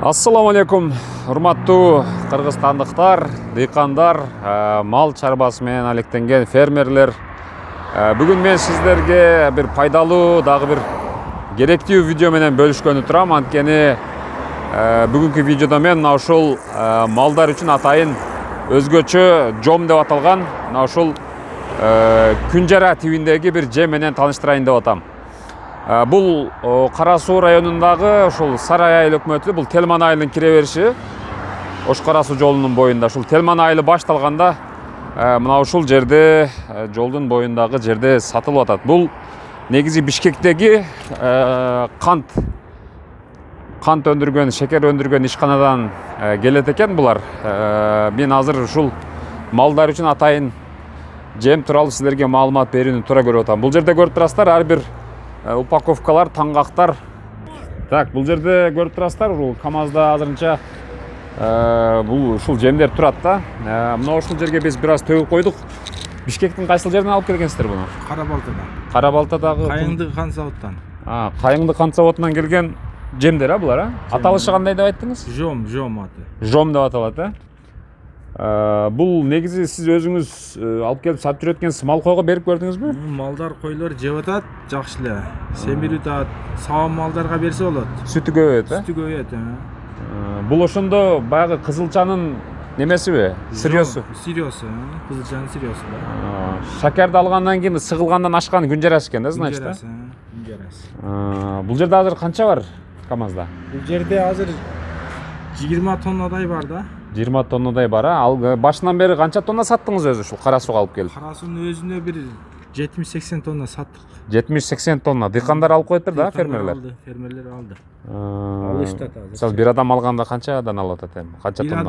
Ассаламу алейкум, урматтуу кыргызстандыктар, дыйкандар, мал чарбасымен алектенген фермерлер. Бүгүн мен сиздерге бир пайдалуу, дагы бир керектүү видео менен бөлүшкөнү турам. Анткени бүгүнкү видеодо мен мына ушул малдар үчүн атайын өзгөчө жом деп аталган мына ушул Күнжара тибиндеги бир жем менен тааныштырайын деп атам. Бул Кара Суу районундагы ушул Сарай айыл өкмөтү, бул Телман айылынын кире бериши. Ош Кара Суу жолунун боюнда, ушул Телман айылы башталганда мына ушул жерде, жолдун боюндагы жерде сатылып атат. Бул негизи Бишкектеги кант өндүргөн, шекер өндүргөн ишканадан келет экен булар. Мен азыр ушул малдар үчүн атайын жем тууралуу сиздерге маалымат берүүнү туура көрүп атам. Бул жерде көрүп турасыздар, ар бир упаковкалар, таңгактар. Так, бул жерде көрүп турасыздар, бул КамАЗда азырынча бул ушул жемдер турат да. Мына ушул жерге биз бир аз төгүп койдук. Бишкектин кайсыл жеринен алып келгенсиздер буну? Карабалтадан. Карабалтадагы Кайыңды кант заводтан. Кайыңды кант заводунан келген жемдер, булар, Аталышы кандай деп айттыңыз? Жом аты. Жом деп аталат, Бул негизи сиз өзүңүз алып келип сатып жүрөткенсиз, мал койго берип көрдүңүзбү? Малдар койлор жеп атат, жакшы эле. Семирип атат, саам малдарга берсе болот. Сүтү көбөйөт, Сүтү көбөйөт, Бул ошондо баягы кызылчанын немесиби? Сырьёсу. Сырьёсу, кызылчанын сырьёсу да. Шакерди алгандан кийин сыгылгандан ашкан күнжарасы экен да, значит. Күнжарасы. Бул жерде азыр канча бар КамАЗда? Бул жерде азыр 20 тоннадай бар да. 20 тоннадай бар, Ал башынан бери канча тонна саттыңыз өзү ушул Кара Сууга алып келип? Кара Суунун өзүнө бир 70-80 тонна саттык. 70-80 тонна. Дыйкандар алып коюптур да, фермерлер? Фермерлер алды. Алыштат азыр. Мисалы бир адам алганда канчадан алып атат эми? Канча тонна?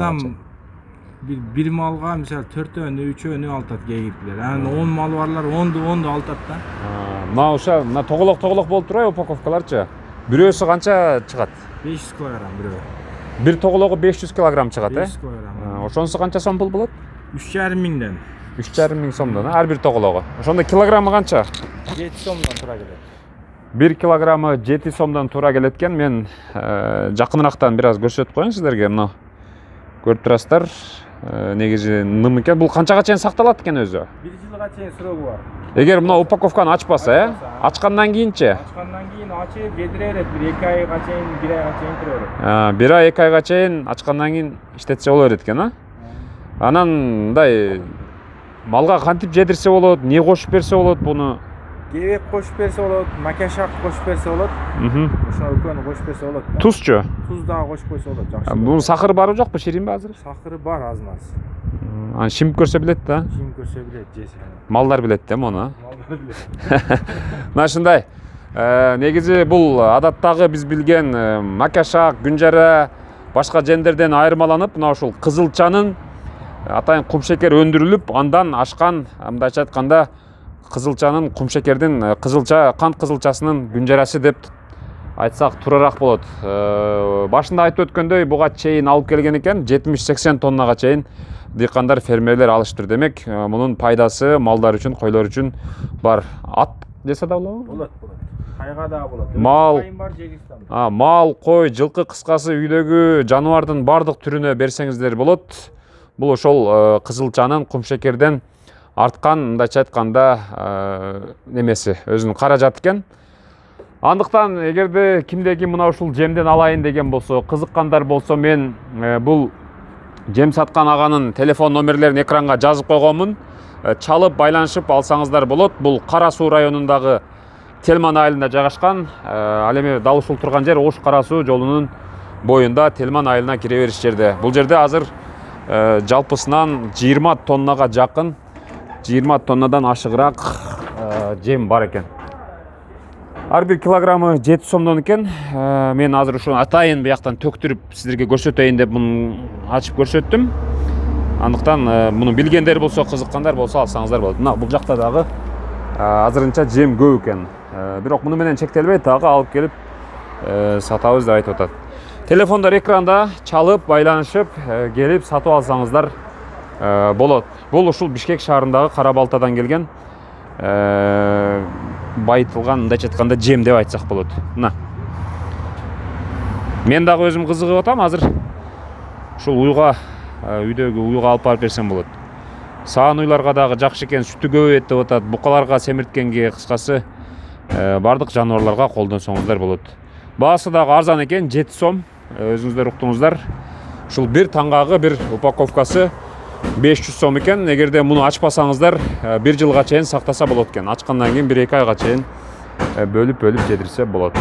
Бир адам бир малга мисалы 4-өнү, 3-өнү алтат кегиптер. Анан 10 мал барлар 10ду алтат да. Мына ошо, мына тоголок болуп турбайбы упаковкаларчы? Бирөөсү канча чыгат? 500 кг бирөө. Бир тогологу 500 кг чыгат, 500 кг. Ошонусу канча сом пул болот? 3,5 миңден. 3,5 миң сомдон, ар бир тогологу. Ошондо килограммы канча? 7 сомдон туура келет. 1 килограммы 7 сомдон туура келет экен. Мен жакынырактан бир аз көрсөтүп коеюн сиздерге. Мына көрүп турасыздар. Негизи ным экен. Бул канчага чейин сакталат экен өзү? 1 жылга чейин срогу бар. Эгер мына упаковканы ачпаса, ачкандан кийинчи? Ачкандан кийин ачып жетире берет. 1-2 айга чейин, 1 айга чейин тура берет. 1 ай 2 айга чейин ачкандан кийин иштетсе боло берет экен, Анан мындай малга кантип жедирсе болот, эмне кошуп берсе болот буну? Кебек кошуп берсе болот, макашак кошуп берсе болот. Ошо экөөнү кошуп берсе болот. Тузчу? Туз дагы кошуп койсо болот, жакшы. Бунун сахары барбы жокпу, ширинби азыр? Сахары бар аз-маз. Аны шимип көрсө билет да. Шимип көрсө билет, жесе. Малдар билет да муну. Малдар билет. Мына ушундай. Негизи бул адаттагы биз билген макашак, күнжара, башка жемдерден айырмаланып, мына ушул кызылчанын атайын кумшекер өндүрүлүп, андан ашкан, мындайча айтканда, кызылчанын кумшекердин кант кызылчасынын күнжарасы деп айтсак тууралаак болот. Башында айтып өткөндөй, буга чейин алып келген экен, 70-80 тоннага чейин дыйкандар, фермерлер алыштыр. Демек, мунун пайдасы малдар үчүн, койлор үчүн бар. Ат десе да болобу? Болот. Кайга да болот. Мал, кой, жылкы, кыскасы үйдөгү жаныбардын бардык түрүнө берсеңиздер болот. Бул ошол кызылчанын кумшекерден арткан, мындайча айтканда, немеси, өзүнүн каражаты экен. Андыктан эгерде кимдеги мына ушул жемден алайын деген болсо, кызыккандар болсо, мен бул жем саткан аганын телефон номерлерин экранга жазып койгонмун. Чалып байланышып алсаңыздар болот. Бул Кара Суу районундагы Телман айылында жайгашкан. Ал эми дал ушул турган жер Ош Кара Суу жолунун боюнда Телман айылына кире бериш жерде. Бул жерде азыр жалпысынан 20 тоннага жакын, 20 тоннадан ашыгыраак жем бар экен. Ар бир килограммы 7 сомдон экен. Мен азыр ушуну атайын бияктан төктүрүп сиздерге көрсөтөйүн деп муну ачып көрсөттүм. Андыктан муну билгендер болсо, кызыккандар болсо алсаңыздар болот. Мына бул жакта дагы азырынча жем көп экен. Бирок муну менен чектелбейт, дагы алып келип сатабыз деп айтып атат. Телефондар экранда, чалып байланышып келип сатып алсаңыздар болот. Бул ушул Бишкек шаарындагы Карабалтадан келген байытылган, мындайча айтканда, жем деп айтсак болот. Мына Мен дагы өзүм кызыгып атам азыр. Ушул уйга, үйдөгү уйга алып барып берсем болот. Саан уйларга дагы жакшы экен, сүтү көбөйөт деп атат. Букаларга семирткенге, кыскасы бардык жаныбарларга колдонсоңуздар болот. Баасы дагы арзан экен, 7 сом. Өзүңүздөр уктуңуздар. Ушул бир таңгагы бир упаковкасы 500 сом экен. Эгерде муну ачпасаңыздар, 1 жылга чейин сактаса болот экен. Ачкандан кийин 1-2 айга чейин бөлүп жедирсе болот.